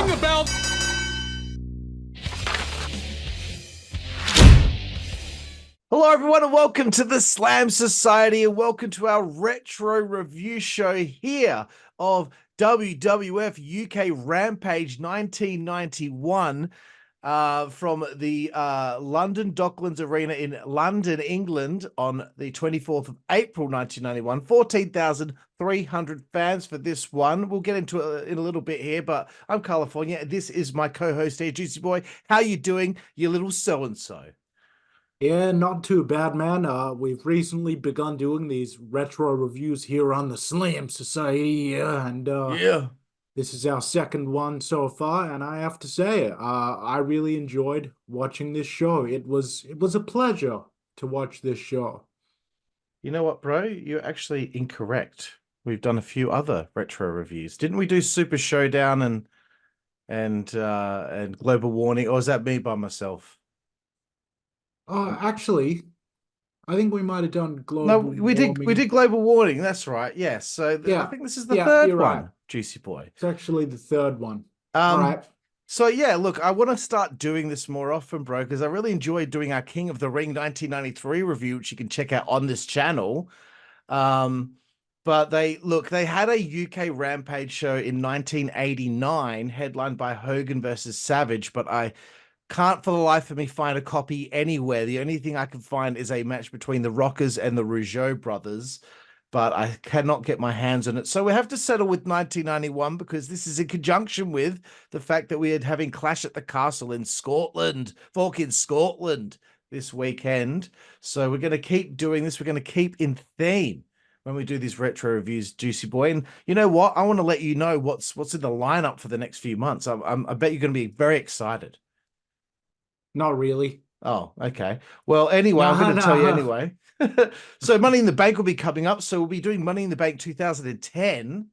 Ring the bell. Hello, everyone, and welcome to the Slam Society, and welcome to our retro review show here of WWF UK Rampage 1991 from the London Docklands Arena in London, England on the 24th of April 1991. 14,300 fans for this one. We'll get into it in a little bit here, but I'm Karlifornia. This is my co-host here, Jooseyboy. How you doing, you little so-and-so? Yeah, not too bad, man. We've recently begun doing these retro reviews here on the Slam Society, and Yeah. this is our second one so far, and I have to say, I really enjoyed watching this show. It was a pleasure to watch this show. You know what, bro? You're actually incorrect. We've done a few other retro reviews. Didn't we do Super Showdown and Global Warning, or is that me by myself? Actually, I think we might have done Global No, we did Global Warning. That's right. Yes. So I think this is the third you're one, right. Juicy Boy. It's actually the third one. All right. So yeah, look, I want to start doing this more often, bro, because I really enjoyed doing our King of the Ring 1993 review, which you can check out on this channel. But they had a UK Rampage show in 1989, headlined by Hogan versus Savage, but I can't for the life of me find a copy anywhere. The only thing I can find is a match between the Rockers and the Rougeau brothers, but I cannot get my hands on it. So we have to settle with 1991 because this is in conjunction with the fact that we are having Clash at the Castle in Scotland, in Scotland this weekend. So we're going to keep doing this. We're going to keep in theme when we do these retro reviews, Juicy Boy. And you know what? I want to let you know what's in the lineup for the next few months. I bet you're going to be very excited. Not really. Oh, okay. Well, anyway, I'm going to tell you anyway. So Money in the Bank will be coming up. So we'll be doing Money in the Bank 2010.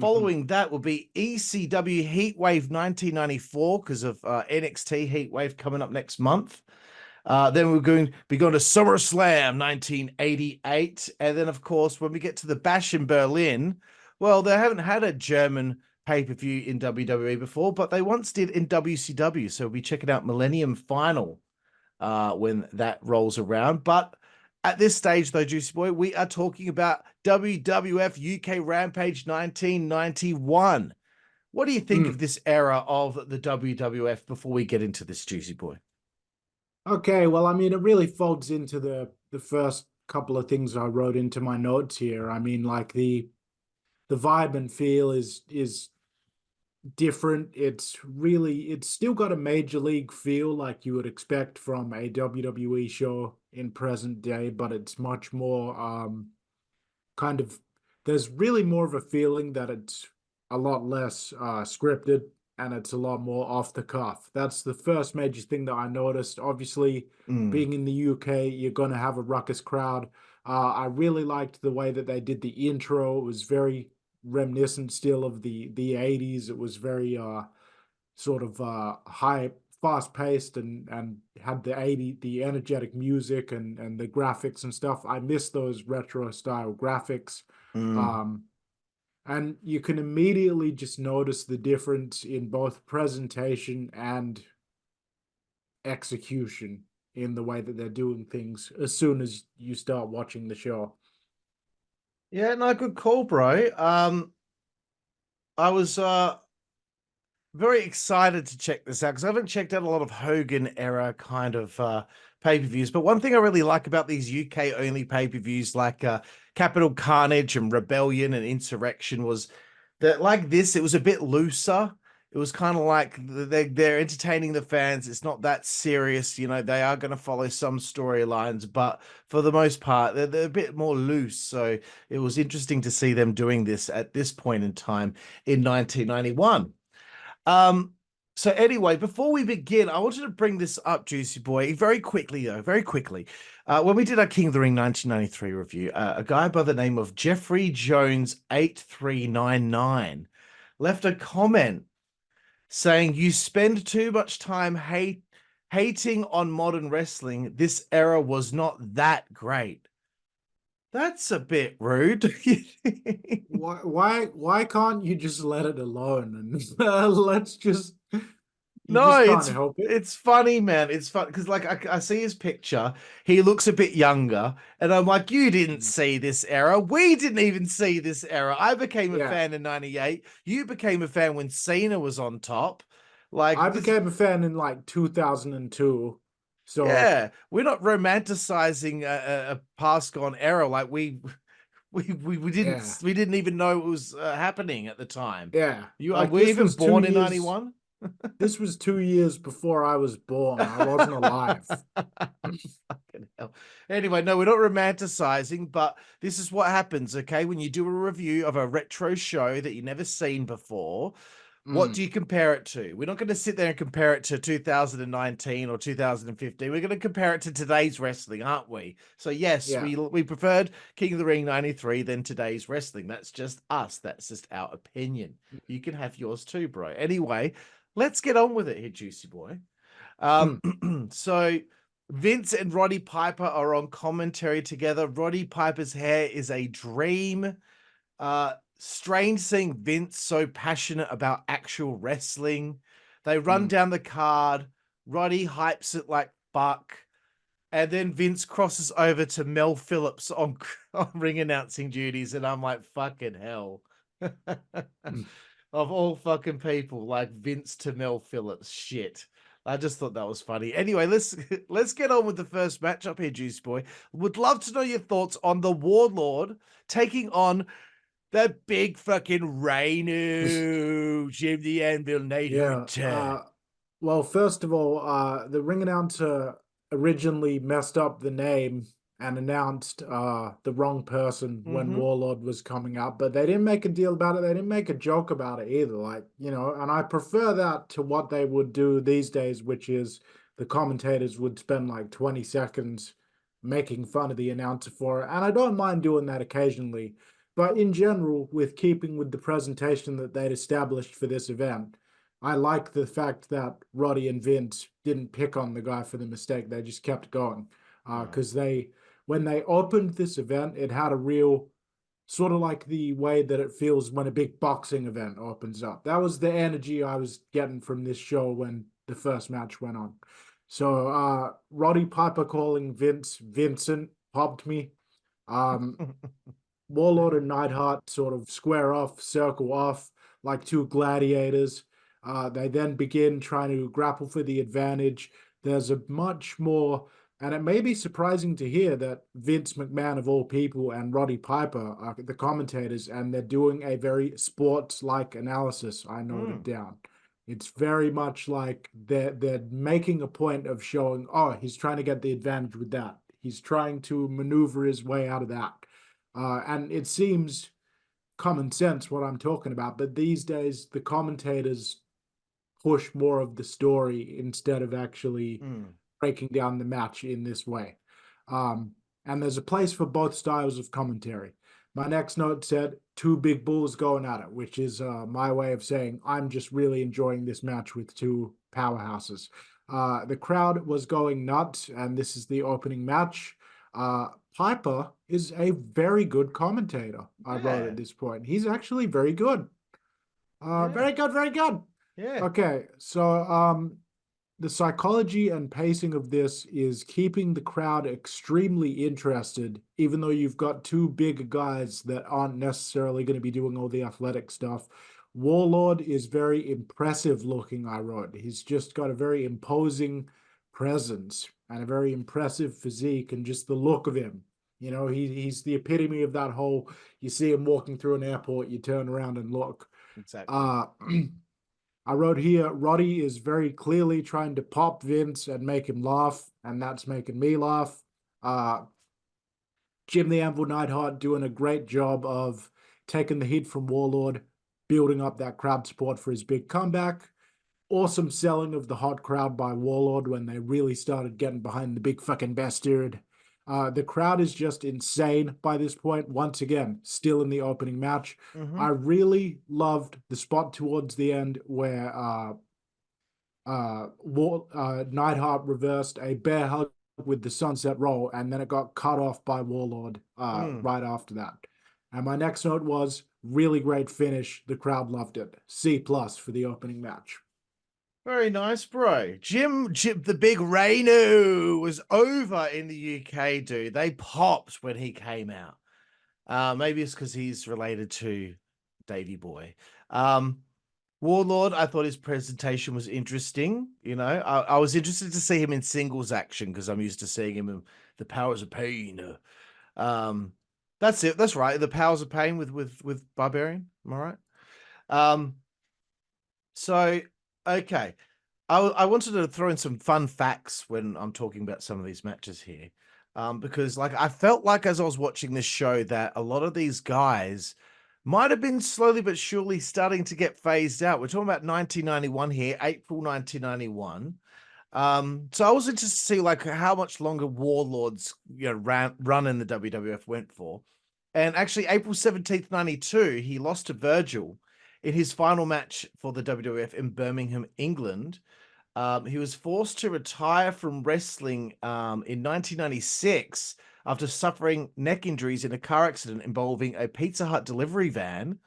Following that will be ECW Heatwave 1994 because of NXT Heatwave coming up next month. Then we're going to be going to SummerSlam 1988. And then, of course, when we get to the Bash in Berlin, well, they haven't had a German pay-per-view in WWE before, but they once did in WCW. So we'll be checking out Millennium Final when that rolls around. But at this stage, though, Juicy Boy, we are talking about WWF UK Rampage 1991. What do you think of this era of the WWF before we get into this, Juicy Boy? Okay, well, I mean, it really folds into the first couple of things I wrote into my notes here. I mean, like the vibe and feel is different. It's still got a major league feel like you would expect from a WWE show in present day, but it's much more kind of, there's really more of a feeling that it's a lot less scripted and it's a lot more off the cuff. That's the first major thing that I noticed. Obviously, being in the UK, you're going to have a ruckus crowd. I really liked the way that they did the intro. It was very reminiscent still of the 80s. It was very sort of high, fast paced, and had the energetic music and the graphics and stuff. I miss those retro style graphics. And you can immediately just notice the difference in both presentation and execution in the way that they're doing things as soon as you start watching the show. Yeah, no, good call, bro. I was very excited to check this out because I haven't checked out a lot of Hogan era kind of pay-per-views. But one thing I really like about these UK only pay-per-views like Capital Carnage and Rebellion and Insurrection was that, like this, it was a bit looser. It was kind of like they're entertaining the fans. It's not that serious. You know, they are going to follow some storylines, but for the most part, they're a bit more loose. So it was interesting to see them doing this at this point in time in 1991. So anyway, before we begin, I wanted to bring this up, Juicy Boy, very quickly, though, very quickly. When we did our King of the Ring 1993 review, a guy by the name of Jeffrey Jones 8399 left a comment saying, "You spend too much time hating on modern wrestling. This era was not that great." That's a bit rude. why can't you just let it alone and let's just you No, just can't help it. it's funny, man. It's fun because like I see his picture. He looks a bit younger, and I'm like, you didn't see this era. We didn't even see this era. I became a Yeah. fan in '98. You became a fan when Cena was on top. Like I this, became a fan in like 2002. So yeah. We're not romanticizing a past gone era. Like yeah, we didn't even know it was happening at the time. yeah. You Like were you this even was two born in years. '91? This was 2 years before I was born. I wasn't alive. Fucking hell. Anyway, no, we're not romanticizing, but this is what happens, okay? When you do a review of a retro show that you've never seen before, what Mm, do you compare it to? We're not going to sit there and compare it to 2019 or 2015. We're going to compare it to today's wrestling, aren't we? So yes, yeah. we preferred King of the Ring 93 than today's wrestling. That's just us. That's just our opinion. You can have yours too, bro. Anyway, let's get on with it here, Juicy Boy. Mm, So Vince and Roddy Piper are on commentary together. Roddy Piper's hair is a dream. Strange seeing Vince so passionate about actual wrestling. They run mm. down the card. Roddy hypes it like fuck. And then Vince crosses over to Mel Phillips on, on ring announcing duties. And I'm like, fucking hell. Mm. Of all fucking people, like Vince to Mel Phillips. Shit. I just thought that was funny. Anyway, let's get on with the first matchup here, Juice Boy. Would love to know your thoughts on the Warlord taking on the big fucking Rhino, Jim the Anvil Yeah. Neidhart. Well, first of all, the ring announcer originally messed up the name and announced the wrong person when Mm-hmm. Warlord was coming up, but they didn't make a deal about it. They didn't make a joke about it either. Like, and I prefer that to what they would do these days, which is the commentators would spend like 20 seconds making fun of the announcer for it. And I don't mind doing that occasionally. But in general, with keeping with the presentation that they'd established for this event, I like the fact that Roddy and Vince didn't pick on the guy for the mistake. They just kept going. Mm. Because when they opened this event, it had a real sort of like the way that it feels when a big boxing event opens up. That was the energy I was getting from this show when the first match went on. So Roddy Piper calling Vince Vincent popped me. Um, Warlord and Neidhart sort of square off, circle off like two gladiators. They then begin trying to grapple for the advantage. There's a much more, and it may be surprising to hear that Vince McMahon, of all people, and Roddy Piper are the commentators, and they're doing a very sports-like analysis. I noted Mm. down. It's very much like they're making a point of showing, oh, he's trying to get the advantage with that. He's trying to maneuver his way out of that. And it seems common sense what I'm talking about, but these days the commentators push more of the story instead of actually Mm. breaking down the match in this way. Um, and there's a place for both styles of commentary. My next note said two big bulls going at it, which is my way of saying I'm just really enjoying this match with two powerhouses. The crowd was going nuts, and this is the opening match. Piper is a very good commentator, I wrote Yeah. at this point. He's actually very good. Yeah. Very good, very good. Yeah. Okay, so the psychology and pacing of this is keeping the crowd extremely interested, even though you've got two big guys that aren't necessarily going to be doing all the athletic stuff. Warlord is very impressive looking, I wrote. He's just got a very imposing presence and a very impressive physique, and just the look of him. He's the epitome of that whole, you see him walking through an airport, you turn around and look. Exactly. Uh, I wrote here, Roddy is very clearly trying to pop Vince and make him laugh, and that's making me laugh. Uh, Jim the Anvil Neidhart doing a great job of taking the heat from Warlord, building up that crowd support for his big comeback. Awesome selling of the hot crowd by Warlord when they really started getting behind the big fucking bastard. The crowd is just insane by this point. Once again, still in the opening match. Mm-hmm. I really loved the spot towards the end where Neidhart reversed a bear hug with the sunset roll, and then it got cut off by Warlord Mm. right after that. And my next note was Really great finish. The crowd loved it. C+ for the opening match. Very nice, bro. Jim, the big Reno was over in the UK, dude. They popped when he came out. Maybe it's because he's related to Davey Boy. Warlord, I thought his presentation was interesting. You know, I was interested to see him in singles action because I'm used to seeing him in the Powers of Pain. That's it. That's right. The Powers of Pain with Barbarian. Am I right? So okay. I wanted to throw in some fun facts when I'm talking about some of these matches here. Because like I felt like as I was watching this show that a lot of these guys might have been slowly but surely starting to get phased out. We're talking about 1991 here, April 1991. So I was interested to see like how much longer Warlord's run in the WWF went for. And actually, April 17th, 92, he lost to Virgil in his final match for the WWF in Birmingham, England. He was forced to retire from wrestling in 1996 after suffering neck injuries in a car accident involving a Pizza Hut delivery van.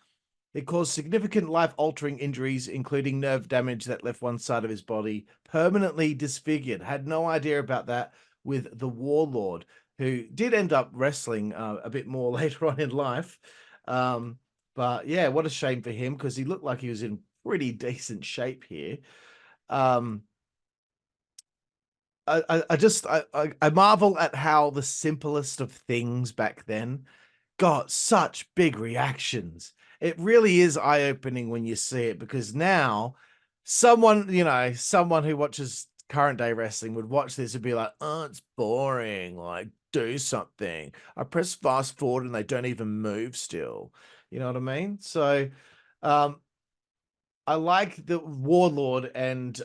It caused significant life-altering injuries, including nerve damage that left one side of his body permanently disfigured. Had no idea about that with the Warlord, who did end up wrestling a bit more later on in life. But yeah, what a shame for him because he looked like he was in pretty decent shape here. I marvel at how the simplest of things back then got such big reactions. It really is eye-opening when you see it because now someone who watches current day wrestling would watch this and be like, oh, it's boring. Like, do something. I press fast forward and they don't even move still. You know what I mean? So I like the Warlord and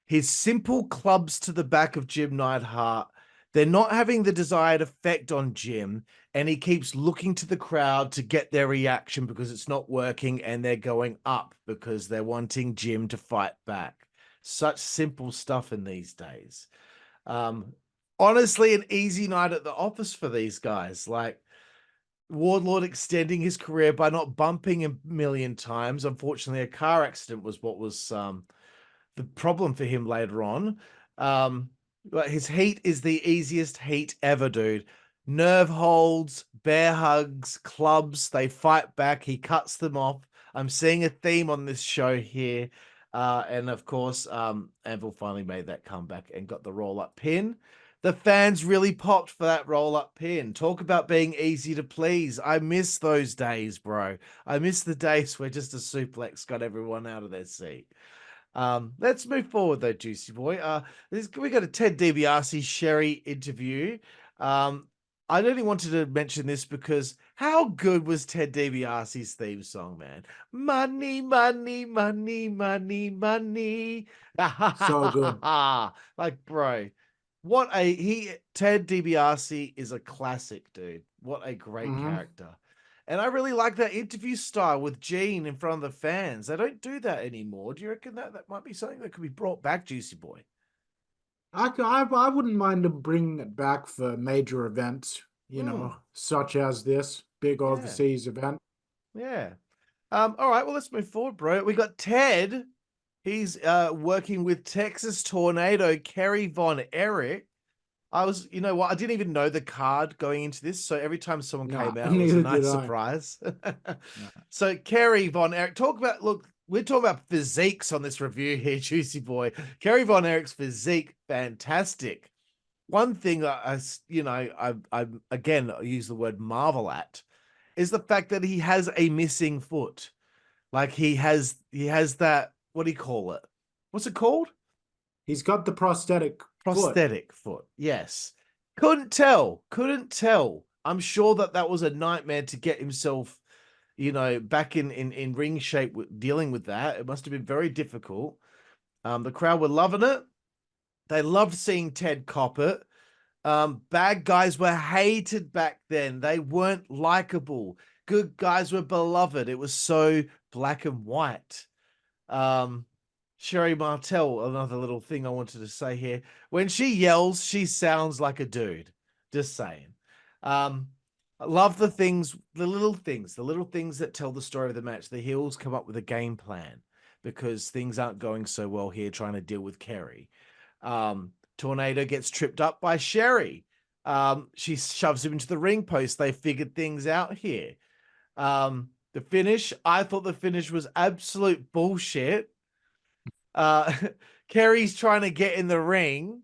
his simple clubs to the back of Jim Neidhart. They're not having the desired effect on Jim, and he keeps looking to the crowd to get their reaction because it's not working, and they're going up because they're wanting Jim to fight back. Such simple stuff in these days. Honestly, an easy night at the office for these guys. Like Warlord extending his career by not bumping a million times. Unfortunately, a car accident was what was the problem for him later on. But his heat is the easiest heat ever, dude. Nerve holds, bear hugs, clubs, they fight back. He cuts them off. I'm seeing a theme on this show here. And of course, Anvil finally made that comeback and got the roll up pin. The fans really popped for that roll up pin. Talk about being easy to please. I miss those days, bro. I miss the days where just a suplex got everyone out of their seat. Let's move forward though, Juicy Boy. We got a Ted DiBiase Sherry interview. I only wanted to mention this because how good was Ted DiBiase's theme song, man? Money, money, money, money, money. So good. Like, bro, Ted DiBiase is a classic, dude. What a great Hmm. character. And I really like that interview style with Gene in front of the fans. They don't do that anymore. Do you reckon that might be something that could be brought back, Juicy Boy? I wouldn't mind them bringing it back for major events, Hmm. such as this big Yeah. overseas event. Yeah. All right, well, let's move forward, bro. We got Ted. He's working with Texas Tornado, Kerry Von Erich. You know what? I didn't even know the card going into this. So every time someone No, came out, it was a neither did nice I. surprise. No. So Kerry Von Erich, look, we're talking about physiques on this review here, Juicy Boy. Kerry Von Erich's physique, fantastic. One thing I again I use the word marvel at is the fact that he has a missing foot. Like he has that, what do you call it? What's it called? He's got the prosthetic foot. Prosthetic foot. Yes. Couldn't tell. I'm sure that was a nightmare to get himself, back in ring shape dealing with that. It must have been very difficult. The crowd were loving it. They loved seeing Ted cop it. Bad guys were hated back then. They weren't likable. Good guys were beloved. It was so black and white. Sherry Martel, another little thing I wanted to say here. When she yells, she sounds like a dude. Just saying. Um, I love the little things that tell the story of the match. The heels come up with a game plan because things aren't going so well here trying to deal with Kerry. Tornado gets tripped up by Sherry. She shoves him into the ring post. They figured things out here. The finish, I thought the finish was absolute bullshit. Uh, Kerry's trying to get in the ring.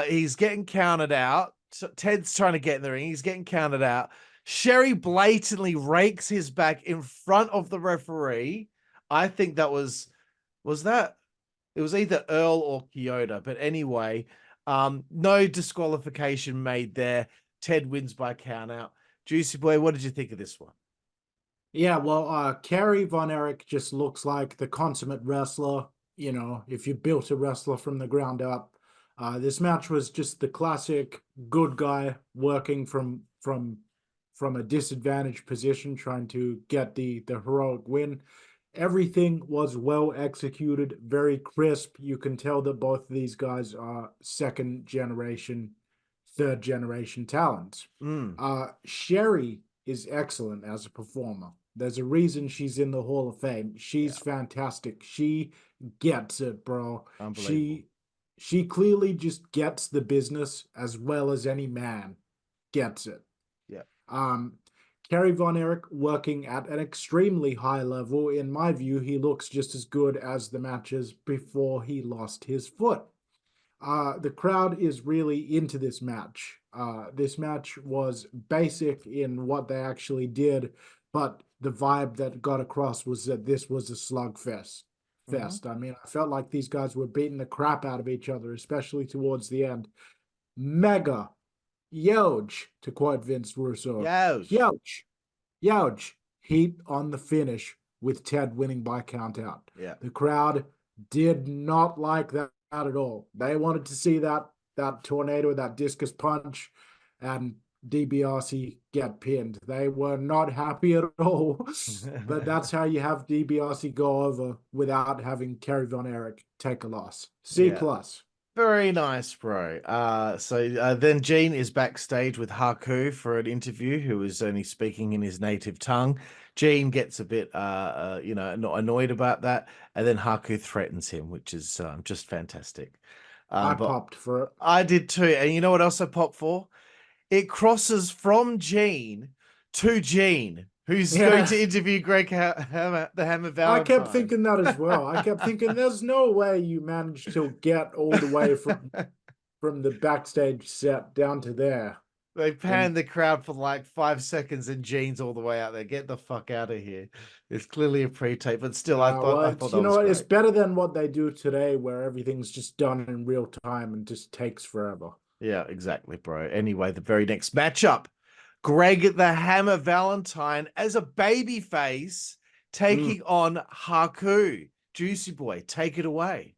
He's getting counted out. Ted's trying to get in the ring. He's getting counted out. Sherry blatantly rakes his back in front of the referee. I think that was that it was either Earl or Kyoto, but anyway, no disqualification made there. Ted wins by count out. Juicy Boy, what did you think of this one? Yeah, well, Kerry Von Erich just looks like the consummate wrestler. You know, if you built a wrestler from the ground up, this match was just the classic good guy working from a disadvantaged position, trying to get the heroic win. Everything was well executed, very crisp. You can tell that both of these guys are second generation, third generation talents. Mm, Sherry is excellent as a performer. There's a reason she's in the Hall of Fame. She's yeah, fantastic. She gets it, bro. unbelievable. She clearly just gets the business as well as any man gets it. Yeah. Um, Kerry Von Erich working at an extremely high level. In my view, he looks just as good as the matches before he lost his foot. The crowd is really into this match. This match was basic in what they actually did, but the vibe that got across was that this was a slugfest. Mm-hmm. I mean, I felt like these guys were beating the crap out of each other, especially towards the end. Mega, huge, to quote Vince Russo, Youch. huge, huge heat on the finish with Ted winning by count out. Yeah. The crowd did not like that at all. They wanted to see that tornado, that discus punch, and DiBiase get pinned. They were not happy at all. But that's how you have DiBiase go over without having Kerry Von Erich take a loss. C Yeah. plus. Very nice, bro. Then Gene is backstage with Haku for an interview, who is only speaking in his native tongue. Gene gets a bit, not annoyed about that, and then Haku threatens him, which is just fantastic. I But popped for it. I did too, and you know what else I popped for? It crosses from Gene to Gene, who's going Yeah. to interview the Hammer I kept Valentine. thinking that as well. I kept thinking there's no way you managed to get all the way from the backstage set down to there. They And pan the crowd for like 5 seconds and Gene's all the way out there. Get the fuck out of here. It's clearly a pre-tape, but still, well, I thought it's that was it's great. better than what they do today, where everything's just done in real time and just takes forever. Yeah, exactly, bro. Anyway, the very next matchup, Greg the Hammer Valentine as a baby face Mm. taking on Haku. Juicy Boy, take it away.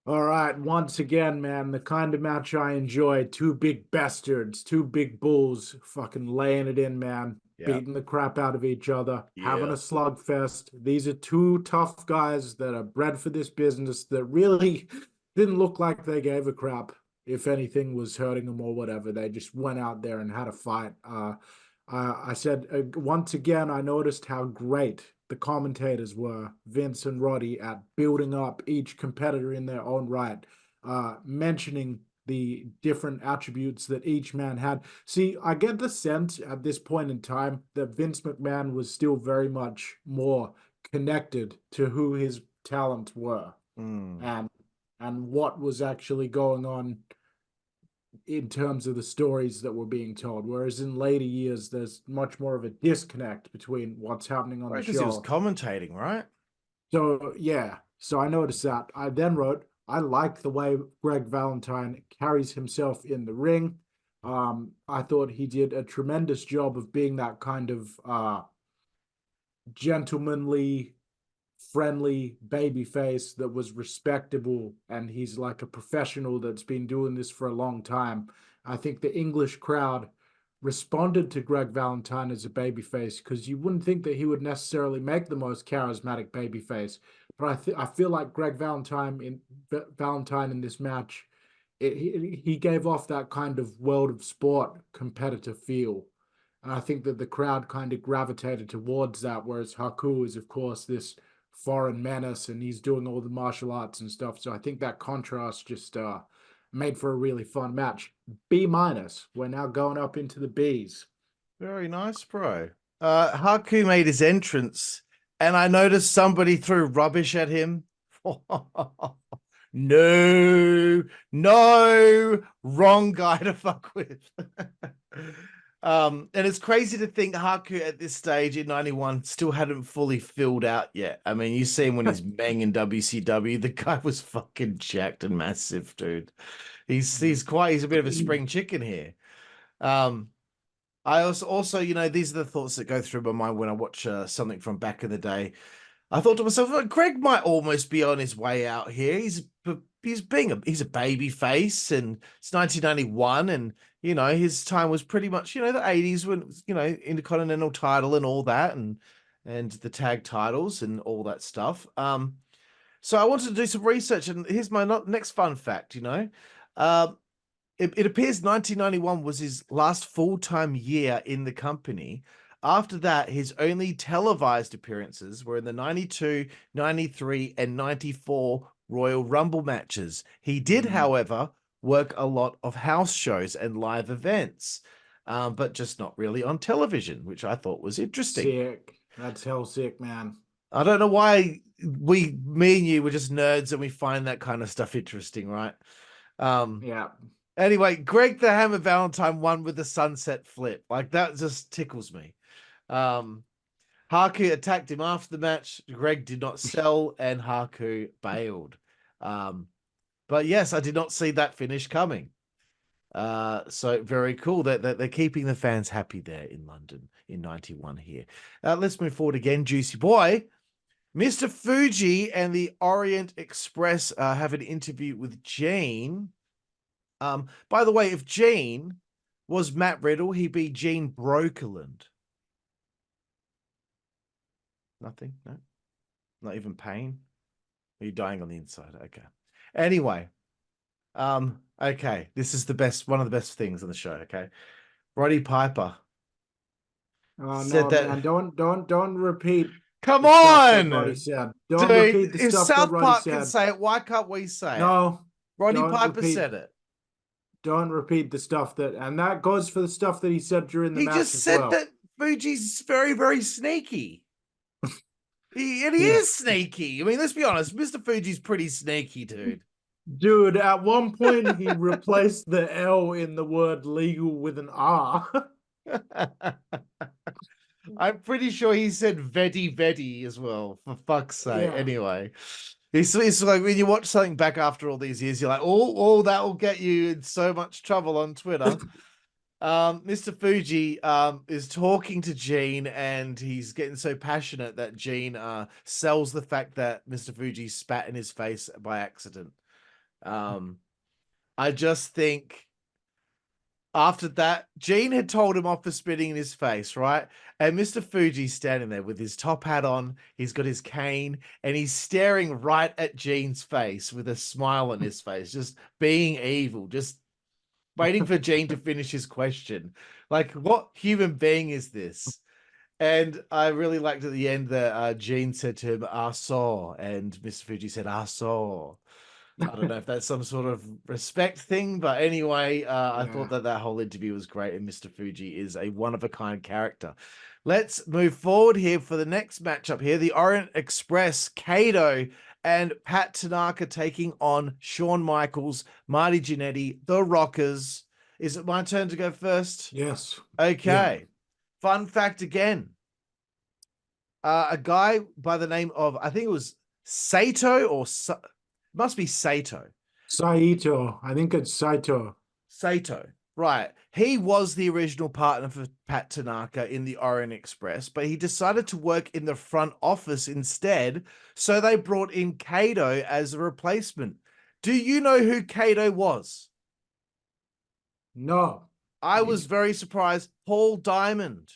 All right, once again, man, the kind of match I enjoy. Two big bastards, two big bulls, fucking laying it in, man, Yeah, beating the crap out of each other, having a yeah. slugfest. These are two tough guys that are bred for this business that really didn't look like they gave a crap if anything was hurting them or whatever. They just went out there and had a fight. I said once again, I noticed how great the commentators were, Vince and Roddy, at building up each competitor in their own right, mentioning the different attributes that each man had. See, I get the sense at this point in time that Vince McMahon was still very much more connected to who his talents were Mm. and what was actually going on in terms of the stories that were being told. Whereas in later years, there's much more of a disconnect between what's happening on the Right, because he was show. commentating, right? So yeah, so I noticed that. I then wrote, I like the way Greg Valentine carries himself in the ring. I thought he did a tremendous job of being that kind of gentlemanly, friendly baby face that was respectable, and he's like a professional that's been doing this for a long time. I think the English crowd responded to Greg Valentine as a babyface because you wouldn't think that he would necessarily make the most charismatic babyface, but I feel like Greg Valentine in this match, he gave off that kind of world of sport competitive feel, And I think that the crowd kind of gravitated towards that, whereas Haku is, of course, this foreign menace and he's doing all the martial arts and stuff. So I think that contrast just made for a really fun match. B minus. We're now going up into the Bs. Very nice, bro. Haku made his entrance, and I noticed somebody threw rubbish at him. No, no, wrong guy to fuck with. And it's crazy to think Haku at this stage in 91 still hadn't fully filled out yet. I mean, you see him when he's banging WCW, the guy was fucking jacked and massive, dude. He's a bit of a spring chicken here. I also, these are the thoughts that go through my mind when I watch something from back in the day. I thought to myself, well, Greg might almost be on his way out here. He's a baby face, and it's 1991, and his time was pretty much the 80s when Intercontinental title and all that, and the tag titles and all that stuff. So I wanted to do some research, and here's my next fun fact. It appears 1991 was his last full-time year in the company. After that, his only televised appearances were in the 92, 93, and 94 Royal Rumble matches. He did, however, work a lot of house shows and live events, but just not really on television, which I thought was interesting. Sick. That's hell sick, man. I don't know why me and you were just nerds and we find that kind of stuff interesting, right? Yeah. Anyway, Greg the Hammer Valentine won with the sunset flip. Like, that just tickles me. Haku attacked him after the match. Greg did not sell, and Haku bailed. But yes, I did not see that finish coming. So very cool that they're keeping the fans happy there in London in 91 here. Let's move forward again. Juicy Boy. Mr. Fuji and the Orient Express have an interview with Gene. By the way, if Gene was Matt Riddle, he'd be Gene Brokerland. Nothing? No? Not even pain? Are you dying on the inside? Okay. Anyway. Okay. This is one of the best things on the show, okay? Roddy Piper. Oh said no, that... man. Don't repeat. Come the stuff that on! Roddy said. Don't Dude, repeat the if stuff South that Roddy Park said. can say it, why can't we say it? No. Roddy Piper said it. Don't repeat the stuff and that goes for the stuff that he said during the match. He just said that Fuji's very, very sneaky. He is sneaky. I mean, let's be honest. Mr. Fuji's pretty sneaky, dude. Dude, at one point he replaced the L in the word legal with an R. I'm pretty sure he said Vedi as well, for fuck's sake. Yeah. Anyway, it's like when you watch something back after all these years, you're like, oh, that will get you in so much trouble on Twitter. Mr. Fuji is talking to Gene, and he's getting so passionate that Gene sells the fact that Mr. Fuji spat in his face by accident. I just think after that, Gene had told him off for spitting in his face, right? And Mr. Fuji's standing there with his top hat on. He's got his cane, and he's staring right at Gene's face with a smile on his face, just being evil, just waiting for Gene to finish his question. Like, what human being is this? And I really liked at the end that Gene said to him, "I saw," and Mr. Fuji said, "I saw." I don't know if that's some sort of respect thing, but anyway, I thought that whole interview was great, and Mr. Fuji is a one-of-a-kind character. Let's move forward here for the next matchup here. The Orient Express, Kato and Pat Tanaka taking on Shawn Michaels, Marty Jannetty, The Rockers. Is it my turn to go first? Yes. Okay. Yeah. Fun fact again. A guy by the name of, I think it was Saito or... must be Saito. Saito. I think it's Saito. Saito. Right. He was the original partner for Pat Tanaka in the Orient Express, but he decided to work in the front office instead, so they brought in Kato as a replacement. Do you know who Kato was? No. I was very surprised. Paul Diamond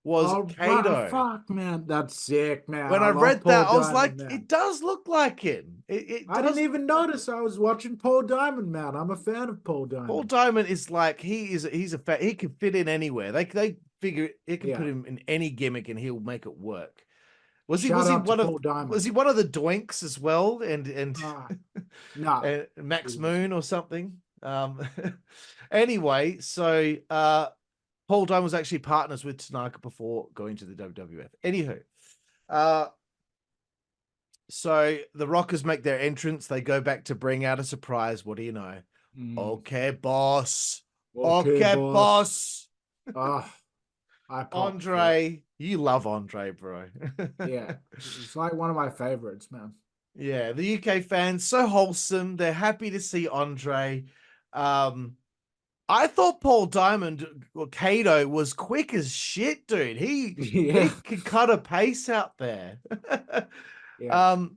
was Kato. Right, fuck, man. That's sick, man. When I read that, I was like, it does look like him. I didn't even notice. I was watching Paul Diamond, man. I'm a fan of Paul Diamond. Paul Diamond is like, he can fit in anywhere. They figure it can put Yeah. him in any gimmick and he'll make it work. Was he Shout was he out to one of Paul Diamond. was he one of the doinks as well? And Ah, nah. Max He was. Moon or something. Anyway, so Paul Diamond was actually partners with Tanaka before going to the WWF. Anywho, uh, so the Rockers make their entrance. They go back to bring out a surprise. What do you know? Mm. Okay, boss. Okay, Okay, boss. boss. Ah, I popped for it. Andre, you love Andre, bro. Yeah, it's like one of my favorites, man. Yeah, the UK fans so wholesome. They're happy to see Andre. Um, I thought Paul Diamond or Kato was quick as shit, dude. He Yeah, could cut a pace out there. yeah, um,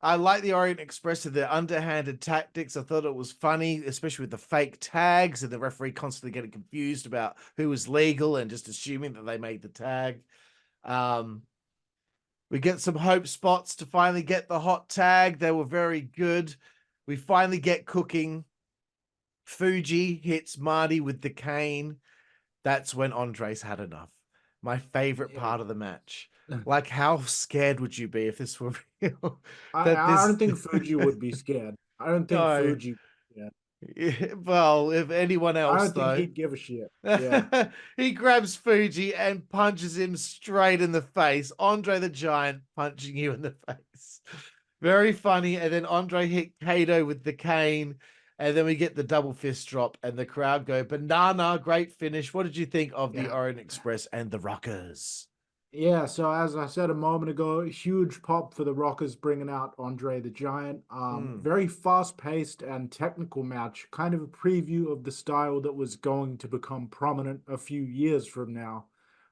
I like the Orient Express of their underhanded tactics. I thought it was funny, especially with the fake tags and the referee constantly getting confused about who was legal and just assuming that they made the tag. Um, we get some hope spots to finally get the hot tag. They were very good. We finally get cooking. Fuji hits Marty with the cane. That's when Andres had enough. My favorite yeah. part of the match. Like, how scared would you be if this were real? That I this, don't think Fuji would be scared. I don't think no, Fuji. Yeah, well, if anyone I else don't think though, he'd give a shit. Yeah, he grabs Fuji and punches him straight in the face. Andre the Giant punching you in the face. Very funny. And then Andre hit Kato with the cane. And then we get the double fist drop, and the crowd go banana. Great finish. What did you think of the yeah. Orient Express and the Rockers? Yeah, so as I said a moment ago, huge pop for the Rockers bringing out Andre the Giant. Mm, Very fast-paced and technical match, kind of a preview of the style that was going to become prominent a few years from now.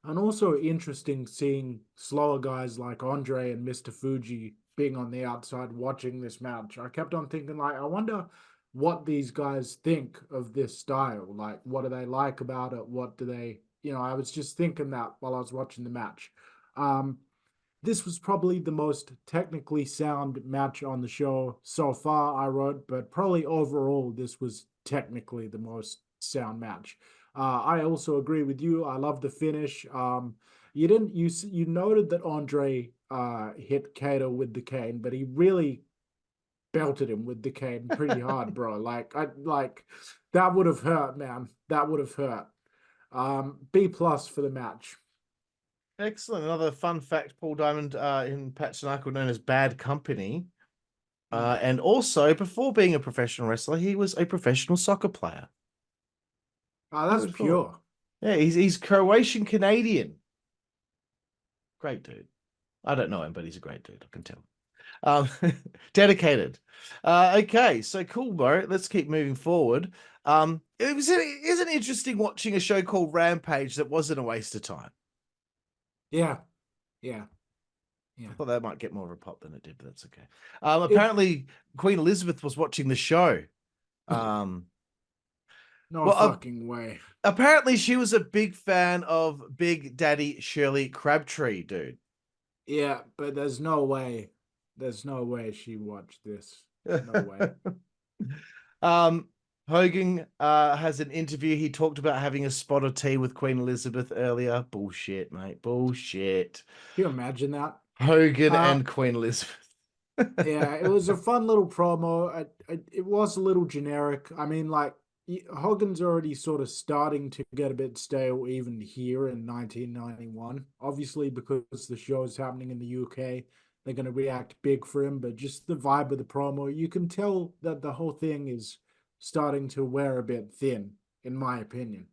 And also interesting seeing slower guys like Andre and Mr. Fuji being on the outside watching this match. I kept on thinking, like, I wonder what these guys think of this style. Like, what do they like about it? What do they, I was just thinking that while I was watching the match. Um, this was probably the most technically sound match on the show so far, I wrote, but probably overall, this was technically the most sound match. I also agree with you. I love the finish. You didn't you noted that Andre hit Kato with the cane, but he really belted him with the cane pretty hard, bro. Like that would have hurt, man. That would have hurt. B plus for the match. excellent. Another fun fact: Paul Diamond in Pat Tanaka were known as Bad Company. Mm. And also, before being a professional wrestler, he was a professional soccer player. Oh, Who that's would have thought? pure. Yeah, he's Croatian Canadian. Great dude. I don't know him, but he's a great dude. I can tell. Um, dedicated. Okay, so cool, bro. Let's keep moving forward. Isn't interesting watching a show called Rampage that wasn't a waste of time. Yeah, yeah, I yeah. thought that might get more of a pop than it did, but that's okay. It Apparently, Queen Elizabeth was watching the show. Um, no well, fucking way. apparently she was a big fan of Big Daddy Shirley Crabtree, dude. Yeah, but there's no way. There's no way she watched this. No way. um, Hogan has an interview. He talked about having a spot of tea with Queen Elizabeth earlier. Bullshit, mate. Bullshit. Can you imagine that? Hogan Uh, and Queen Elizabeth. yeah, it was a fun little promo. It was a little generic. I mean, like Hogan's already sort of starting to get a bit stale even here in 1991. Obviously, because the show's happening in the UK, they're going to react big for him. But just the vibe of the promo, you can tell that the whole thing is starting to wear a bit thin, in my opinion.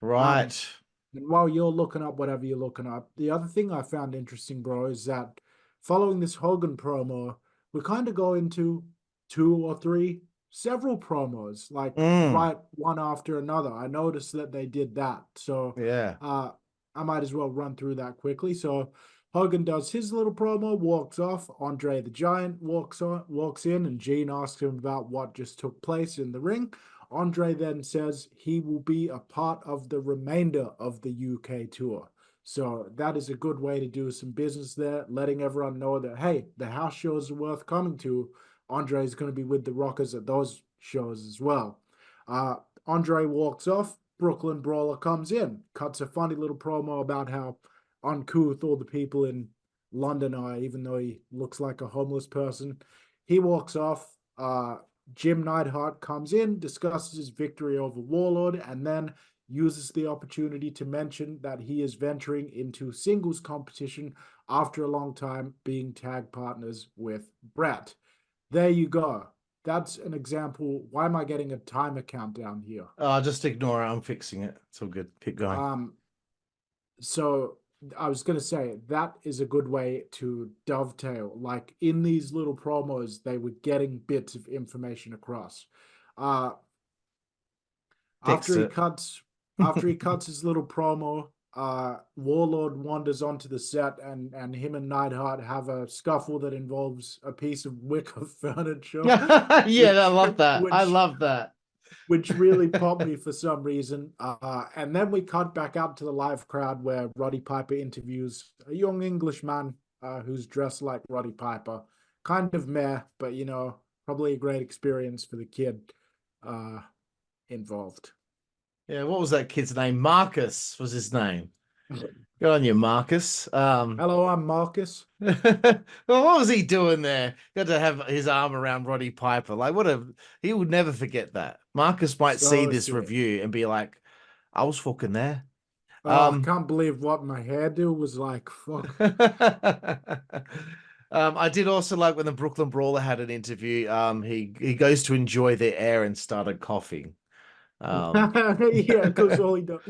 Um, Right. and while you're looking up whatever you're looking up, the other thing I found interesting, bro, is that following this Hogan promo, we kind of go into two or three, several promos, like Mm, right one after another. I noticed that they did that. So yeah. uh I might as well run through that quickly. So Hogan does his little promo, walks off. Andre the Giant walks in, and Gene asks him about what just took place in the ring. Andre then says he will be a part of the remainder of the UK tour. So that is a good way to do some business there, letting everyone know that, hey, the house shows are worth coming to. Andre is going to be with the Rockers at those shows as well. Uh, Andre walks off. Brooklyn Brawler comes in, cuts a funny little promo about how uncouth all the people in London are, even though he looks like a homeless person. He walks off. Jim Neidhart comes in, discusses his victory over Warlord, and then uses the opportunity to mention that he is venturing into singles competition after a long time being tag partners with Brett. There you go. That's an example. Why am I getting a timer countdown here? Just ignore it. I'm fixing it. It's all good. Keep going. So I was going to say that is a good way to dovetail. Like in these little promos, they were getting bits of information across. After he cuts his little promo, Warlord wanders onto the set, and him and Neidhart have a scuffle that involves a piece of wicker furniture. Yeah, I love that. I love that. Which really popped me for some reason. And then we cut back out to the live crowd where Roddy Piper interviews a young Englishman who's dressed like Roddy Piper. Kind of meh, but probably a great experience for the kid involved. Yeah, what was that kid's name? Marcus was his name. Good on you, Marcus. Hello, I'm Marcus. Well, what was he doing there? Got to have his arm around Roddy Piper. Like, he would never forget that. Marcus might see this review and be like, I was fucking there. I can't believe what my hairdo was like. Fuck. I did also like when the Brooklyn Brawler had an interview. He goes to enjoy the air and started coughing. Yeah, because all he does.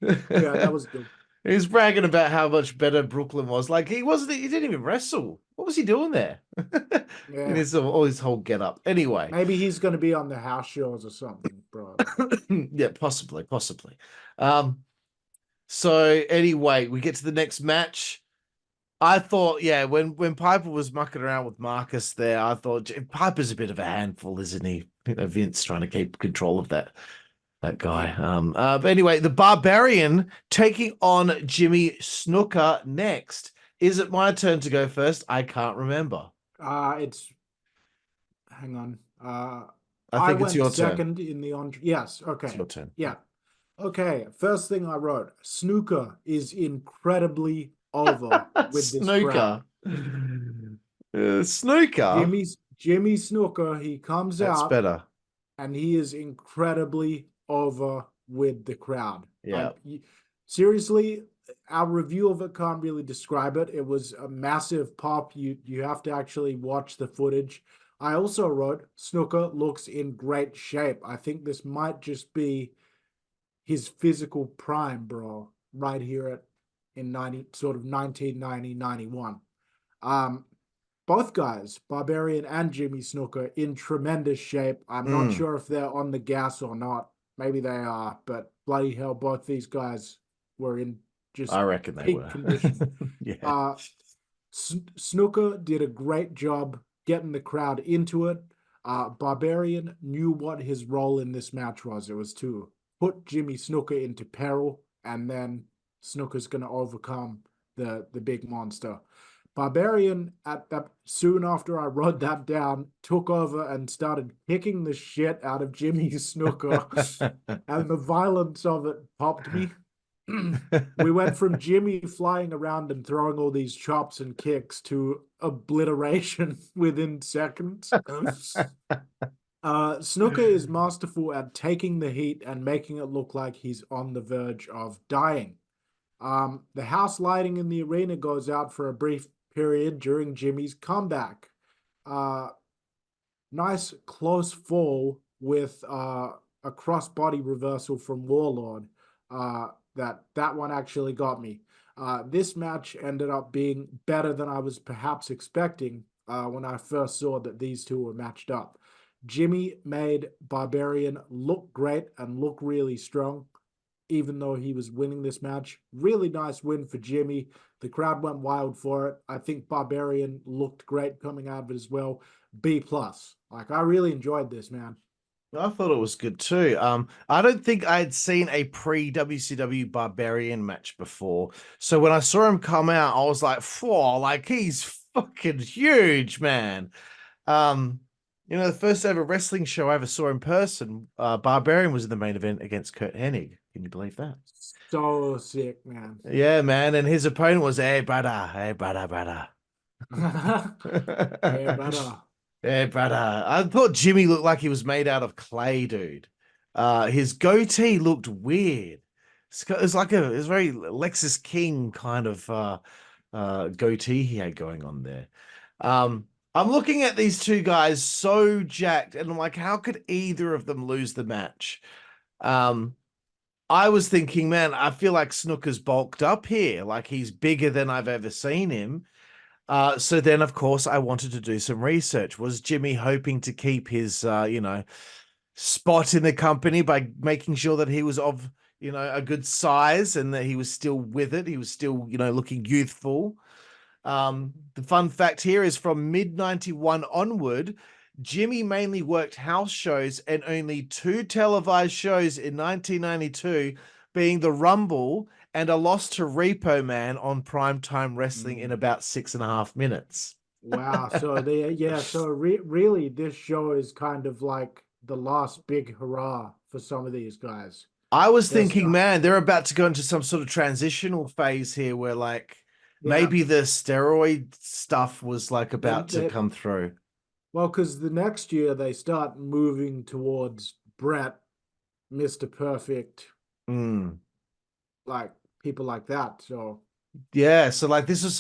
Yeah, that was good. He was bragging about how much better Brooklyn was. Like he didn't even wrestle. What was he doing there? Yeah. And his all his whole get up. Anyway. Maybe he's gonna be on the house shows or something, bro. Yeah, possibly. So anyway, we get to the next match. I thought, yeah, when Piper was mucking around with Marcus there, I thought Piper's a bit of a handful, isn't he? Vince trying to keep control of that guy. But anyway, the Barbarian taking on Jimmy Snuka next. Is it my turn to go first? I can't remember. Hang on. I think it's your turn. Second in the Yes. Okay. It's your turn. Yeah. Okay. First thing I wrote: Snuka is incredibly over with this crowd. Snuka. Jimmy Snuka. He comes That's out. Better. And he is incredibly over with the crowd. Yeah. Seriously, our review of it can't really describe it. It was a massive pop. You have to actually watch the footage. I also wrote Snuka looks in great shape. I think this might just be his physical prime, bro, right here in 1990, 91. Both guys, Barbarian and Jimmy Snuka, in tremendous shape. I'm not sure if they're on the gas or not. Maybe they are, but bloody hell, both these guys were in just I reckon they were. condition. Yeah. Snuka did a great job getting the crowd into it. Barbarian knew what his role in this match was. It was to put Jimmy Snuka into peril, and then Snuka's going to overcome the big monster. Barbarian, soon after I wrote that down, took over and started kicking the shit out of Jimmy Snuka, and the violence of it popped me. We went from Jimmy flying around and throwing all these chops and kicks to obliteration within seconds. Snuka is masterful at taking the heat and making it look like he's on the verge of dying. The house lighting in the arena goes out for a brief period during Jimmy's comeback. Nice close fall with a crossbody reversal from Warlord. That one actually got me. This match ended up being better than I was perhaps expecting when I first saw that these two were matched up. Jimmy made Barbarian look great and look really strong, even though he was winning this match. Really nice win for Jimmy. The crowd went wild for it. I think Barbarian looked great coming out of it as well. B+. Like, I really enjoyed this, man. I thought it was good too. I don't think I'd seen a pre-WCW Barbarian match before. So when I saw him come out, I was like, "Whoa, like he's fucking huge, man." You know, the first ever wrestling show I ever saw in person, Barbarian was in the main event against Kurt Hennig. Can you believe that? So sick, man. Yeah, man. And his opponent was, hey, brother, brother. Hey, brother. Hey, brother. I thought Jimmy looked like he was made out of clay, dude. His goatee looked weird. It was like it was very Lexus King kind of goatee he had going on there. I'm looking at these two guys so jacked, and I'm like, how could either of them lose the match? Um, I was thinking, man, I feel like Snuka's bulked up here. Like he's bigger than I've ever seen him. So then, of course, I wanted to do some research. Was Jimmy hoping to keep his, spot in the company by making sure that he was of, a good size and that he was still with it? He was still, looking youthful. The fun fact here is from mid 91 onward, Jimmy mainly worked house shows and only 2 televised shows in 1992, being the Rumble and a loss to Repo Man on primetime wrestling in Mm. about 6.5 minutes. Wow. So really this show is kind of like the last big hurrah for some of these guys. I was They're thinking, stuck. man, they're about to go into some sort of transitional phase here where like Yeah. maybe the steroid stuff was like Then about to they come through. well, because the next year they start moving towards Brett, Mr. Perfect, Mm. like people like that. So Yeah, so like this is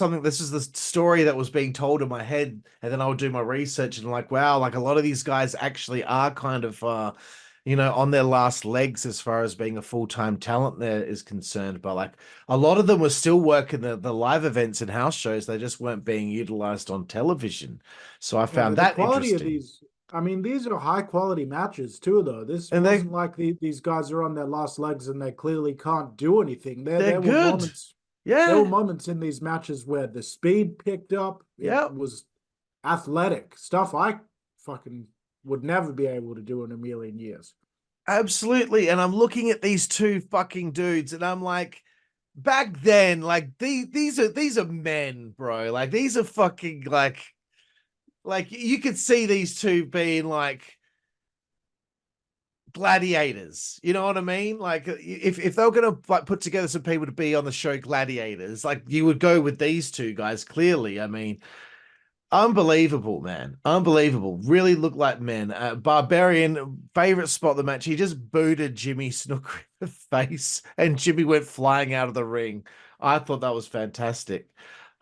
the story that was being told in my head, and then I would do my research and like, wow, like a lot of these guys actually are kind of on their last legs as far as being a full-time talent there is concerned. But like a lot of them were still working the live events and house shows, they just weren't being utilized on television. So I yeah, found but the that quality of interesting. these, I mean, these are high quality matches too, though. This And wasn't like these guys are on their last legs and they clearly can't do anything. they're good. There were Yeah. moments in these matches where the speed picked up. It Yep. was athletic stuff I fucking would never be able to do in a million years. Absolutely. And I'm looking at these two fucking dudes and I'm like, back then, like these are men, bro. Like these are fucking like you could see these two being like gladiators. You know what I mean? Like if they were gonna like put together some people to be on the show gladiators, like you would go with these two guys, clearly. I mean, unbelievable, man. Unbelievable. Really looked like men. Barbarian, favorite spot of the match. He just booted Jimmy Snuka in the face and Jimmy went flying out of the ring. I thought that was fantastic.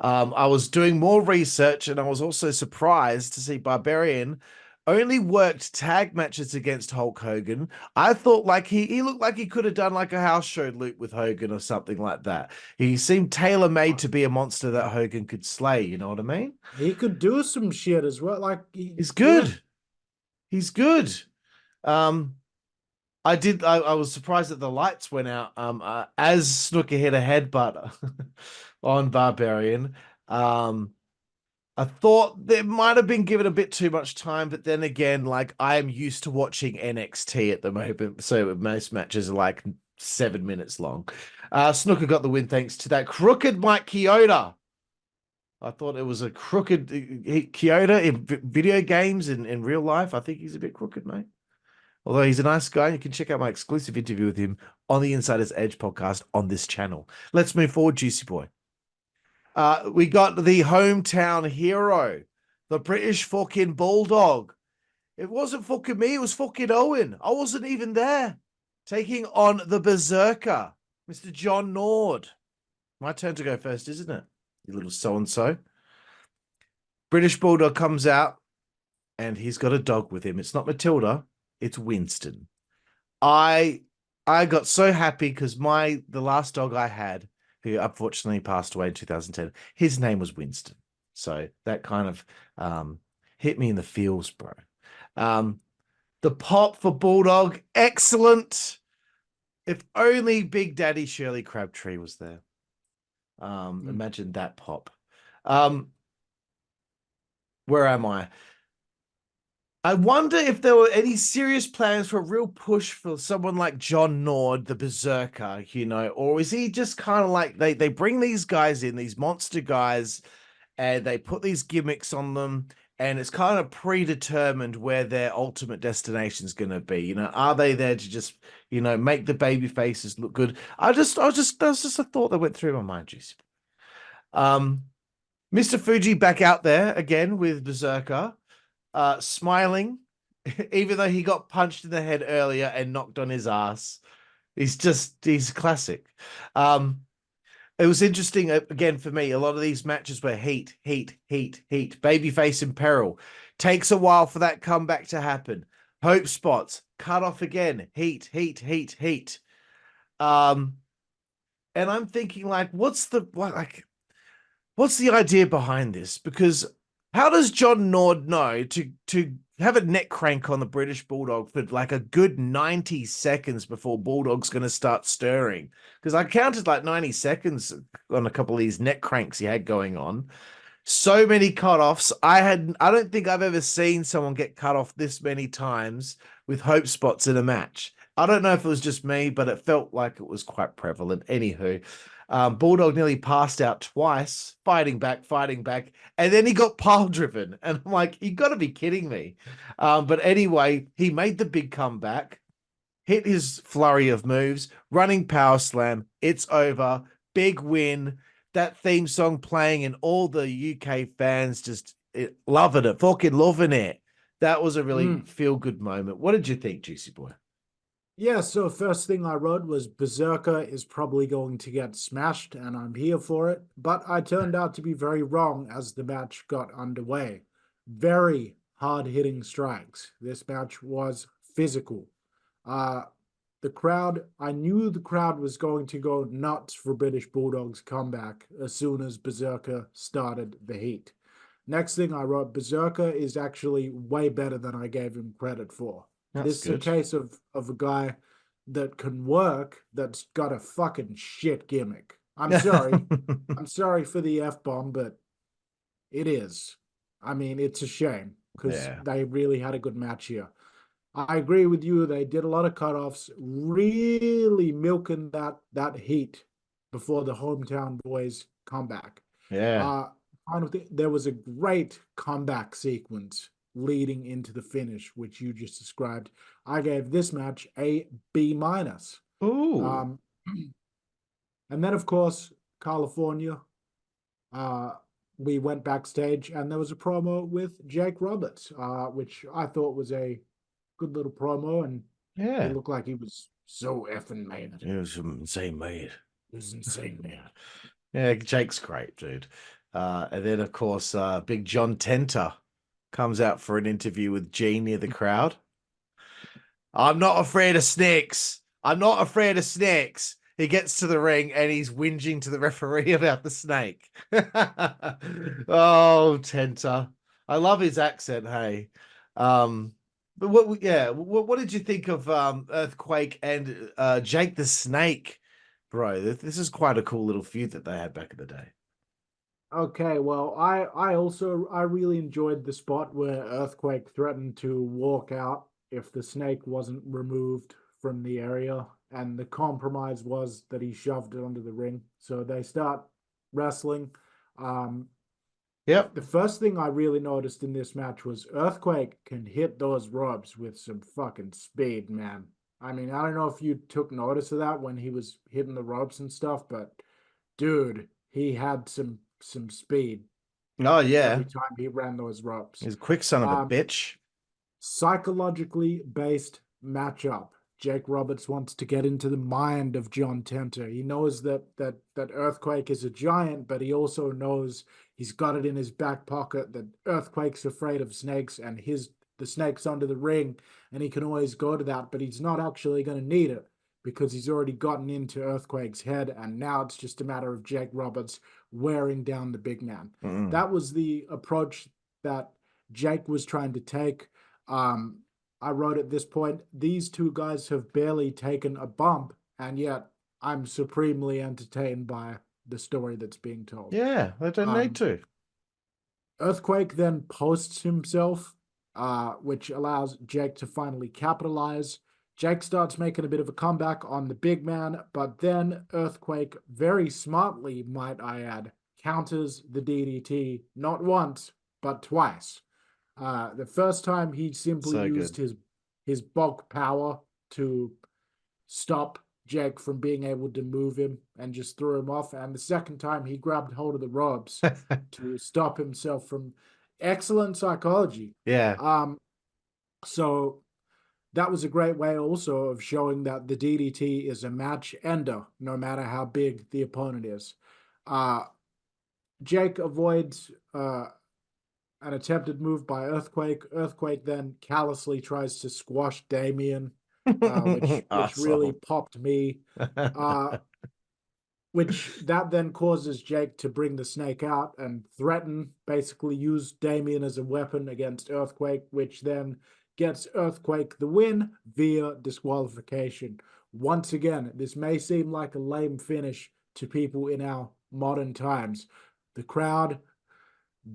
I was doing more research and I was also surprised to see Barbarian only worked tag matches against Hulk Hogan. I thought like he looked like he could have done like a house show loop with Hogan or something like that. He seemed tailor made to be a monster that Hogan could slay. You know what I mean? He could do some shit as well. He's Yeah. good. He's good. Um, I was surprised that the lights went out. As Snuka hit a headbutt on Barbarian. Um, I thought there might have been given a bit too much time, but then again, like I am used to watching NXT at the moment, so most matches are like 7 minutes long. Snuka got the win thanks to that crooked Mike Chioda. I thought it was a crooked Kyoto in video games and in real life. I think he's a bit crooked, mate. Although he's a nice guy, you can check out my exclusive interview with him on the Insider's Edge podcast on this channel. Let's move forward, Juicy Boy. We got the hometown hero, the British fucking Bulldog. It wasn't fucking me, it was fucking Owen. I wasn't even there. Taking on the Berserker, Mr. John Nord. My turn to go first, isn't it? You little so-and-so. British Bulldog comes out and he's got a dog with him. It's not Matilda, it's Winston. I I got so happy because the last dog I had, who unfortunately passed away in 2010, his name was Winston. So that kind of hit me in the feels, bro. Um, the pop for Bulldog, excellent. If only Big Daddy Shirley Crabtree was there. Mm. Imagine that pop. Um, where am I? I wonder if there were any serious plans for a real push for someone like John Nord, the Berserker, or is he just kind of like they bring these guys in, these monster guys, and they put these gimmicks on them, and it's kind of predetermined where their ultimate destination is going to be. You know, are they there to just, you know, make the baby faces look good? That was just a thought that went through my mind, Juicy. Mr. Fuji back out there again with Berserker, smiling, even though he got punched in the head earlier and knocked on his ass. He's classic. It was interesting again for me. A lot of these matches were heat. Babyface in peril. Takes a while for that comeback to happen. Hope spots. Cut off again. Heat. And I'm thinking, like, what's the idea behind this? Because how does John Nord know to have a neck crank on the British Bulldog for like a good 90 seconds before Bulldog's going to start stirring? Because I counted like 90 seconds on a couple of these neck cranks he had going on. So many cut-offs. I don't think I've ever seen someone get cut off this many times with hope spots in a match. I don't know if it was just me, but it felt like it was quite prevalent. Anywho, Bulldog nearly passed out twice, fighting back, and then he got pile driven. And I'm like, you got to be kidding me. But anyway, he made the big comeback, hit his flurry of moves, running power slam. It's over. Big win. That theme song playing, and all the UK fans just loving it, fucking loving it. That was a really feel-good moment. What did you think, Juicy Boy? Yeah, so first thing I wrote was Berserker is probably going to get smashed, and I'm here for it. But I turned out to be very wrong as the match got underway. Very hard-hitting strikes. This match was physical. The crowd, I knew the crowd was going to go nuts for British Bulldog's comeback as soon as Berserker started the heat. Next thing I wrote, Berserker is actually way better than I gave him credit for. This is a case of a guy that can work, that's got a fucking shit gimmick. I'm sorry. I'm sorry for the F-bomb, but it is. I mean, it's a shame because they really had a good match here. I agree with you. They did a lot of cutoffs, really milking that heat before the hometown boys comeback. Yeah. There was a great comeback sequence leading into the finish, which you just described. I gave this match a B minus. Ooh. And then, of course, California. We went backstage, and there was a promo with Jake Roberts, which I thought was a good little promo, and he looked like he was so effing mad. It was insane, mate. It was insane, man. Yeah, Jake's great, dude. And then, of course, Big John Tenter comes out for an interview with Gene near the crowd. I'm not afraid of snakes. I'm not afraid of snakes. He gets to the ring and he's whinging to the referee about the snake. Oh, Tenter. I love his accent, hey. But what did you think of Earthquake and Jake the Snake, bro? This is quite a cool little feud that they had back in the day. Okay, well, I really enjoyed the spot where Earthquake threatened to walk out if the snake wasn't removed from the area, and the compromise was that he shoved it under the ring. So they start wrestling. Yep. The first thing I really noticed in this match was Earthquake can hit those ropes with some fucking speed, man. I mean, I don't know if you took notice of that when he was hitting the ropes and stuff, but dude, he had some speed. Oh yeah. Every time he ran those ropes. He's a quick son of a bitch. Psychologically based matchup. Jake Roberts wants to get into the mind of John Tenter. He knows that Earthquake is a giant, but he also knows he's got it in his back pocket that Earthquake's afraid of snakes, and the snake's under the ring, and he can always go to that, but he's not actually going to need it because he's already gotten into Earthquake's head, and now it's just a matter of Jake Roberts wearing down the big man. That was the approach that Jake was trying to take. I wrote at this point, these two guys have barely taken a bump, and yet I'm supremely entertained by the story that's being told. Yeah, they don't need to. Earthquake then posts himself, which allows Jake to finally capitalize. Jake starts making a bit of a comeback on the big man, but then Earthquake, very smartly, might I add, counters the DDT not once, but twice. The first time he simply So used good. his bulk power to stop Jake from being able to move him and just threw him off. And the second time he grabbed hold of the ropes to stop himself from excellent psychology. Yeah. So that was a great way also of showing that the DDT is a match ender, no matter how big the opponent is. Uh, Jake avoids an attempted move by Earthquake. Earthquake then callously tries to squash Damien, which really Asshole. popped me. Uh, which that then causes Jake to bring the snake out and threaten, basically use Damien as a weapon against Earthquake, which then gets Earthquake the win via disqualification. Once again, this may seem like a lame finish to people in our modern times. The crowd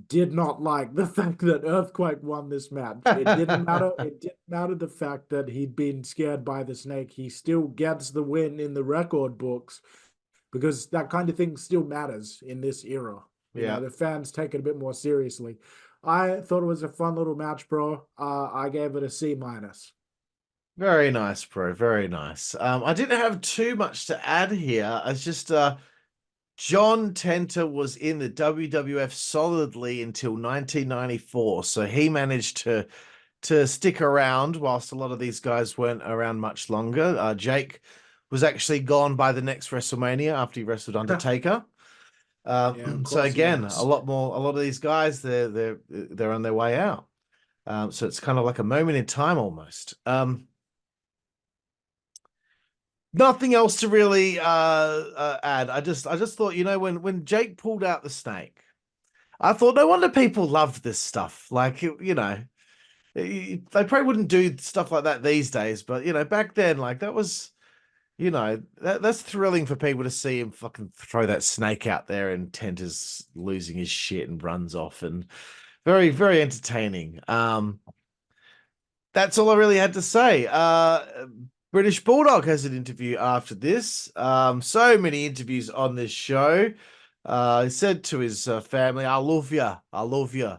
did not like the fact that Earthquake won this match. It didn't matter. It didn't matter the fact that he'd been scared by the snake. He still gets the win in the record books because that kind of thing still matters in this era. Yeah. The fans take it a bit more seriously. I thought it was a fun little match, bro. I gave it a C minus. Very nice, bro. Very nice. I didn't have too much to add here. It's just John Tenter was in the WWF solidly until 1994, so he managed to stick around whilst a lot of these guys weren't around much longer. Jake was actually gone by the next WrestleMania after he wrestled Undertaker. Yeah, of So course he again, was. a lot of these guys they're on their way out. So it's kind of like a moment in time almost. Nothing else to really add. I just thought, when Jake pulled out the snake, I thought no wonder people loved this stuff. Like they probably wouldn't do stuff like that these days, but back then, like that was, that's thrilling for people to see him fucking throw that snake out there and Tenter's losing his shit and runs off, and very, very entertaining. That's all I really had to say. British Bulldog has an interview after this. So many interviews on this show. He said to his family, "I love you, I love you."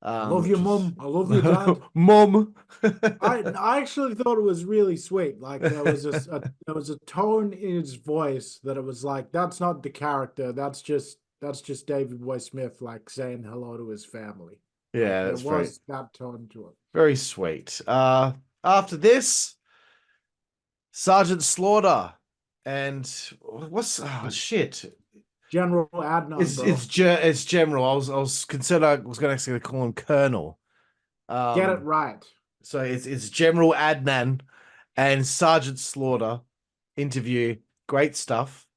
I love you, Which is mom. I love you, dad. mom. I actually thought it was really sweet. Like there was a tone in his voice that it was like that's not the character. That's just David Boy Smith like saying hello to his family. Like Yeah, there that's very, was that tone to it. very sweet. After this, Sergeant Slaughter and what's shit. General Adnan, bro. It's General. I was concerned I was going to actually call him Colonel. Get it Um, right. so it's General Adnan and Sergeant Slaughter interview. Great stuff.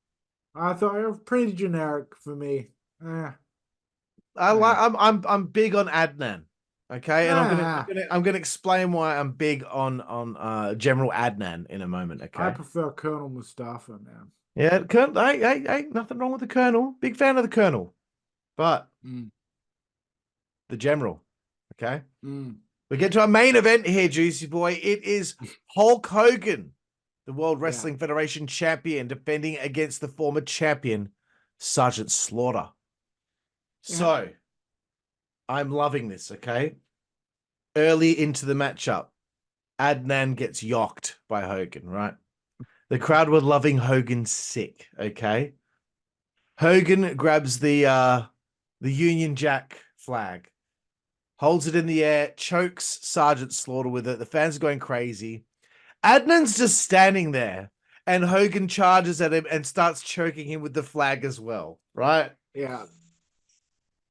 I thought it was pretty generic for me. Eh, I like. eh, I'm big on Adnan. Okay, and eh. I'm gonna explain why I'm big on General Adnan in a moment. I Okay. prefer Colonel Mustafa, man. Yeah, Colonel. Hey, nothing wrong with the Colonel. Big fan of the Colonel, but Mm, the General. Okay. mm, We get to our main event here, Juicy Boy. It is Hulk Hogan, the World yeah, Wrestling Federation champion, defending against the former champion, Sergeant Slaughter. yeah. So, I'm loving this, okay? Early into the matchup, Adnan gets yocked by Hogan, right? The crowd were loving Hogan sick, okay? Hogan grabs the Union Jack flag, holds it in the air, chokes Sergeant Slaughter with it. The fans are going crazy. Adnan's just standing there, and Hogan charges at him and starts choking him with the flag as well, right? Yeah,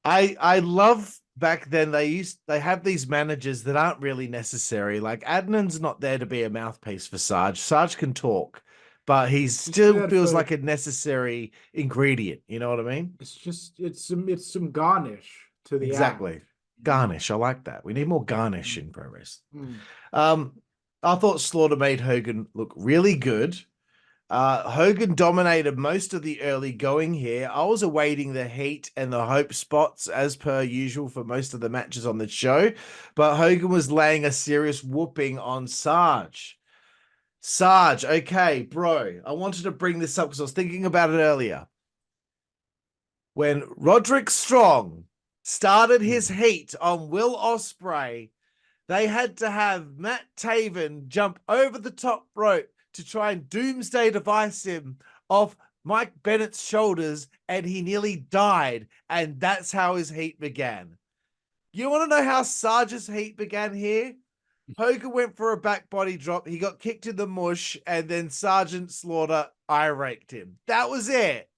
I love back then they have these managers that aren't really necessary. Like Adnan's not there to be a mouthpiece for Sarge. Sarge can talk, but he he's still there feels for like a necessary ingredient. You know what I mean? it's some garnish to the act, Exactly. you know. Garnish. I like that. We need more garnish Mm, in pro wrestling. mm. Um, I thought Slaughter made Hogan look really good. Hogan dominated most of the early going here. I was awaiting the heat and the hope spots as per usual for most of the matches on the show, but Hogan was laying a serious whooping on Sarge. Sarge, okay, bro, I wanted to bring this up because I was thinking about it earlier. When Roderick Strong started his heat on Will Ospreay. They had to have Matt Taven jump over the top rope to try and doomsday device him off Mike Bennett's shoulders, and he nearly died. And that's how his heat began. You want to know how Sarge's heat began here? Hogan went for a back body drop. He got kicked in the mush, and then Sergeant Slaughter eye-raked him. That was it.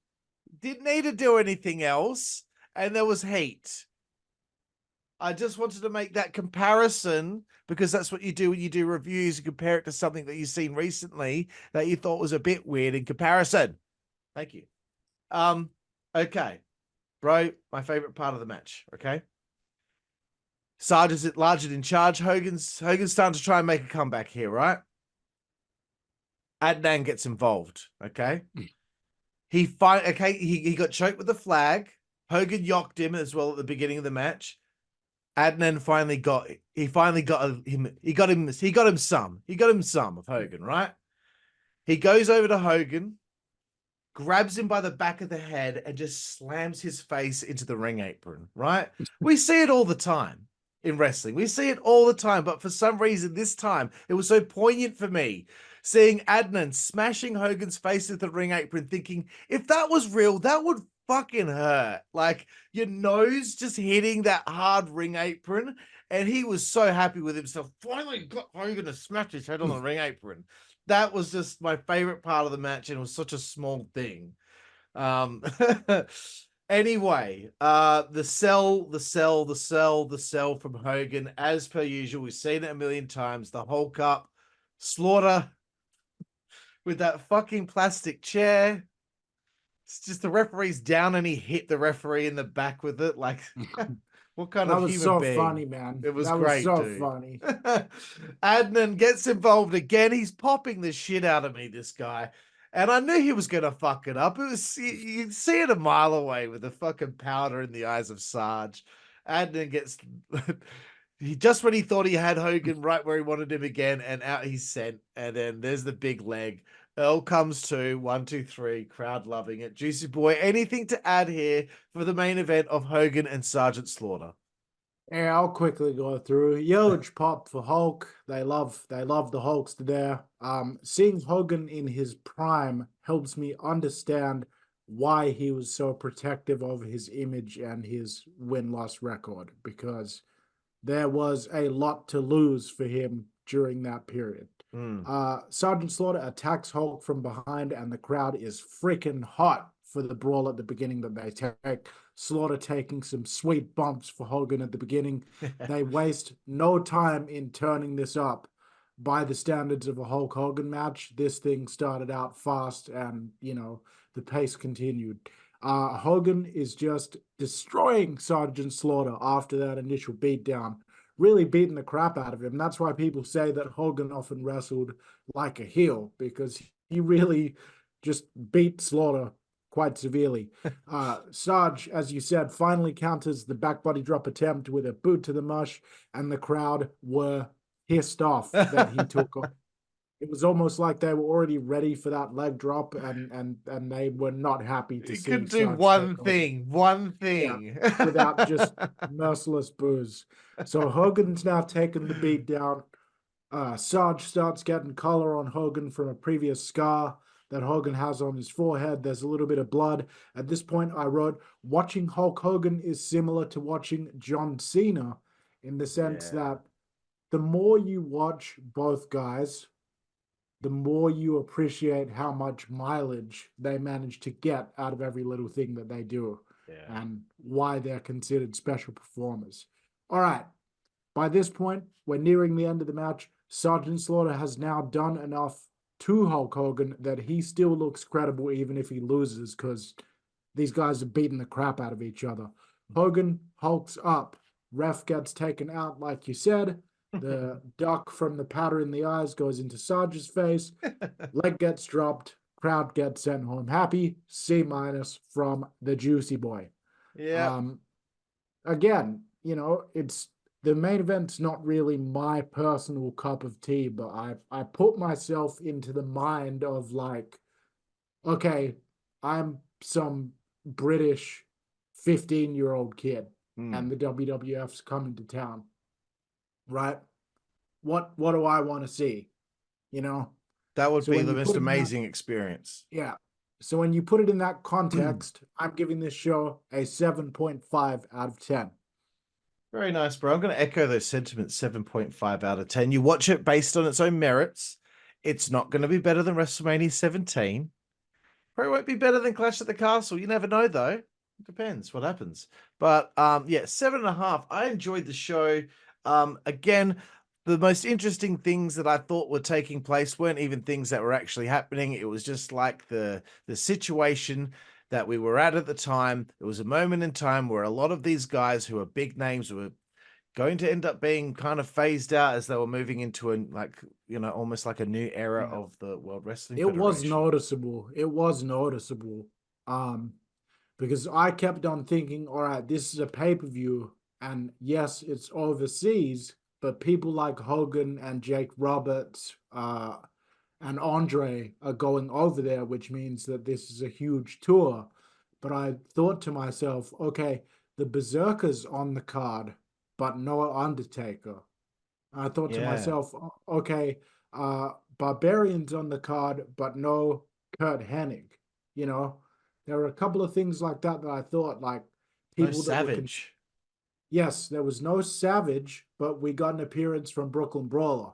Didn't need to do anything else, and there was heat. I just wanted to make that comparison because that's what you do when you do reviews. You compare it to something that you've seen recently that you thought was a bit weird in comparison. Thank you. Okay. Bro, my favorite part of the match, okay? Sarge is larger in charge. Hogan's starting to try and make a comeback here, right? Adnan gets involved, okay? He got choked with the flag. Hogan yocked him as well at the beginning of the match. Adnan finally got him some of Hogan, right? He goes over to Hogan, grabs him by the back of the head, and just slams his face into the ring apron, right? We see it all the time in wrestling. We see it all the time, but for some reason this time it was so poignant for me seeing Adnan smashing Hogan's face into the ring apron, thinking if that was real, that would fucking hurt. Like your nose just hitting that hard ring apron. And he was so happy with himself. Finally got Hogan to smash his head on the ring apron. That was just my favorite part of the match, and it was such a small thing. Anyway, the sell from Hogan, as per usual. We've seen it a million times. The Hulk up, Slaughter with that fucking plastic chair. It's just the referee's down and he hit the referee in the back with it. Like, what kind That of was human so being? funny, man. It was That great, was so dude. funny. Adnan gets involved again. He's popping the shit out of me, this guy. And I knew he was going to fuck it up. It was, you see it a mile away with the fucking powder in the eyes of Sarge. Adnan gets, just when he thought he had Hogan right where he wanted him again, and out he's sent. And then there's the big leg. Earl comes to 1, 2, 3, crowd loving it. Juicy Boy, anything to add here for the main event of Hogan and Sergeant Slaughter? Yeah, I'll quickly go through. Huge pop for Hulk. They love the Hulkster there. Seeing Hogan in his prime helps me understand why he was so protective of his image and his win-loss record, because there was a lot to lose for him during that period. Sergeant Slaughter attacks Hulk from behind, and the crowd is freaking hot for the brawl at the beginning that they take. Slaughter taking some sweet bumps for Hogan at the beginning. They waste no time in turning this up. By the standards of a Hulk Hogan match, this thing started out fast, and the pace continued. Hogan is just destroying Sergeant Slaughter after that initial beatdown, really beating the crap out of him. That's why people say that Hogan often wrestled like a heel, because he really just beat Slaughter quite severely. Sarge, as you said, finally counters the back body drop attempt with a boot to the mush, and the crowd were pissed off that he took off. It was almost like they were already ready for that leg drop, and they were not happy to He see could do Sarge one take thing, yeah, without just merciless boos. So Hogan's now taken the beat down. Sarge starts getting color on Hogan from a previous scar that Hogan has on his forehead. There's a little bit of blood. At this point, I wrote, watching Hulk Hogan is similar to watching John Cena, in the sense that the more you watch both guys, the more you appreciate how much mileage they manage to get out of every little thing that they do, and why they're considered special performers. All right. By this point, we're nearing the end of the match. Sergeant Slaughter has now done enough to Hulk Hogan that he still looks credible even if he loses, because these guys are beating the crap out of each other. Hogan hulks up. Ref gets taken out, like you said. The duck from the powder in the eyes goes into Sarge's face. Leg gets dropped. Crowd gets sent home happy. C- from the Juicy Boy. Yeah. Again, it's the main event's not really my personal cup of tea, but I put myself into the mind of, like, okay, I'm some British 15-year-old kid. and the WWF's coming to town, right? What do I want to see? You know? That would So be when the you most put it in that, amazing experience. yeah. So when you put it in that context, I'm giving this show a 7.5 out of 10. Very nice, bro. I'm going to echo those sentiments. 7.5 out of 10. You watch it based on its own merits. It's not going to be better than WrestleMania 17. Probably won't be better than Clash at the Castle. You never know, though. It depends what happens. But yeah, 7.5. I enjoyed the show. Again, the most interesting things that I thought were taking place weren't even things that were actually happening. It was just like the situation that we were at the time. It was a moment in time where a lot of these guys who are big names were going to end up being kind of phased out as they were moving into a, like, you know, almost like a new era Yeah. of the World Wrestling It was Federation. noticeable. It was noticeable. Because I kept on thinking, all right, this is a pay-per-view, and yes, it's overseas, but people like Hogan and Jake Roberts, and Andre are going over there, which means that this is a huge tour. But I thought to myself, okay, the Berserker's on the card, but no Undertaker. I thought to Yeah, myself, okay, Barbarian's on the card, but no Kurt Hennig. You know, there were a couple of things like that that I thought, like no people that were, Savage. yes, there was no Savage, but we got an appearance from Brooklyn Brawler.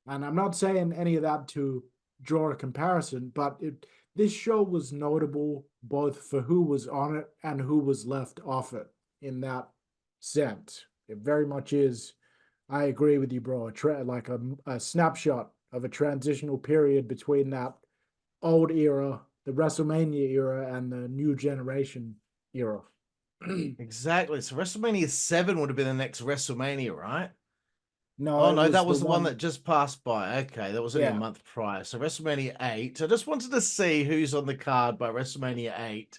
And I'm not saying any of that to draw a comparison, but this show was notable both for who was on it and who was left off it in that sense. It very much is. I agree with you, bro. Like a snapshot of a transitional period between that old era, the WrestleMania era, and the new generation era. Exactly. So WrestleMania 7 would have been the next WrestleMania, right? No, Oh it no, was that the was the one that one. just passed by. Okay, that was only a Yeah, month prior. So WrestleMania 8. I just wanted to see who's on the card by WrestleMania 8.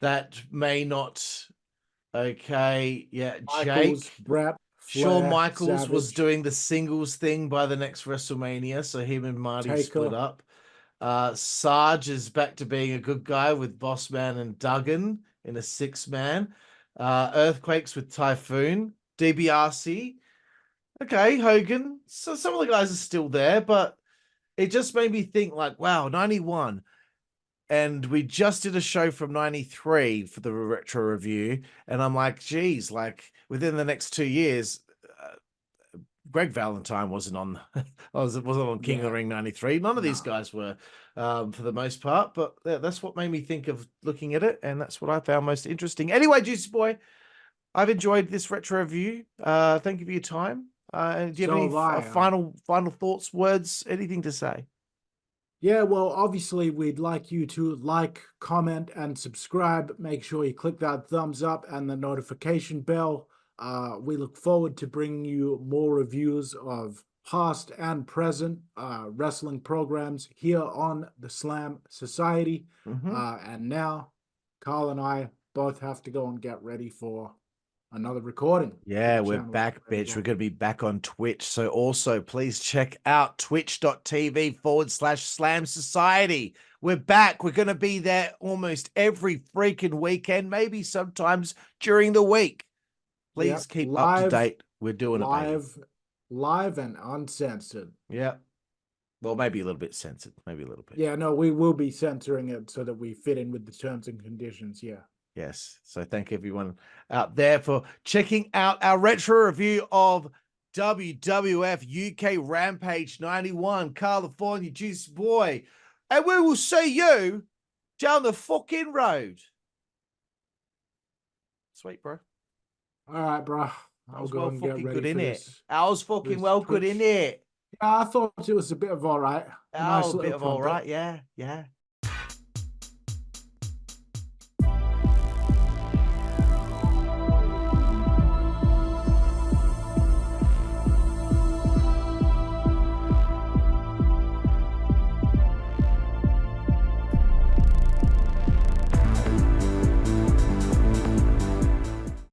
That may not. Okay, yeah, Michaels, Jake. Brett, Shawn Flair, Michaels was Savage, doing the singles thing by the next WrestleMania, so him and Marty split Taker. up. Sarge is back to being a good guy with Bossman and Duggan in a six-man. Earthquakes with Typhoon. DiBiase. Okay, Hogan. So some of the guys are still there, but it just made me think like, wow, 91. And we just did a show from 93 for the retro review. And I'm like, geez, like within the next 2 years, Greg Valentine wasn't on wasn't on King of the Yeah, Ring 93. None of these no. guys were for the most part, but that's what made me think of looking at it, and that's what I found most interesting. Anyway, Juicy Boy, I've enjoyed this retro review. Thank you for your time. Do you have So any have I. final thoughts, words, anything to say? Yeah, well, obviously, we'd like you to like, comment, and subscribe. Make sure you click that thumbs up and the notification bell. We look forward to bringing you more reviews of past and present wrestling programs here on the Slam Society. Mm-hmm. And now, Carl and I both have to go and get ready for another recording for Yeah, the we're channel back, as bitch. We're well. going to be back on Twitch. So also please check out twitch.tv/Slam Society. We're back. We're going to be there almost every freaking weekend, maybe sometimes during the week. Yeah, Please keep up to live, date. We're doing it, baby. live, live, and uncensored. Yeah. Well, maybe a little bit censored. Maybe a little bit. Yeah, no, we will be censoring it so that we fit in with the terms and conditions. Yeah. Yes. So thank everyone out there for checking out our retro review of WWF UK Rampage 91, Karlifornia and Jooseyboy. And we will see you down the fucking road. Sweet, bro. All right, bro. That I'll was go well and get fucking ready good in for it. this I was fucking this well good in Twitch. it. Yeah, I thought it was a bit of all right. A Oh, nice a bit little of all crumpet. right. Yeah. Yeah.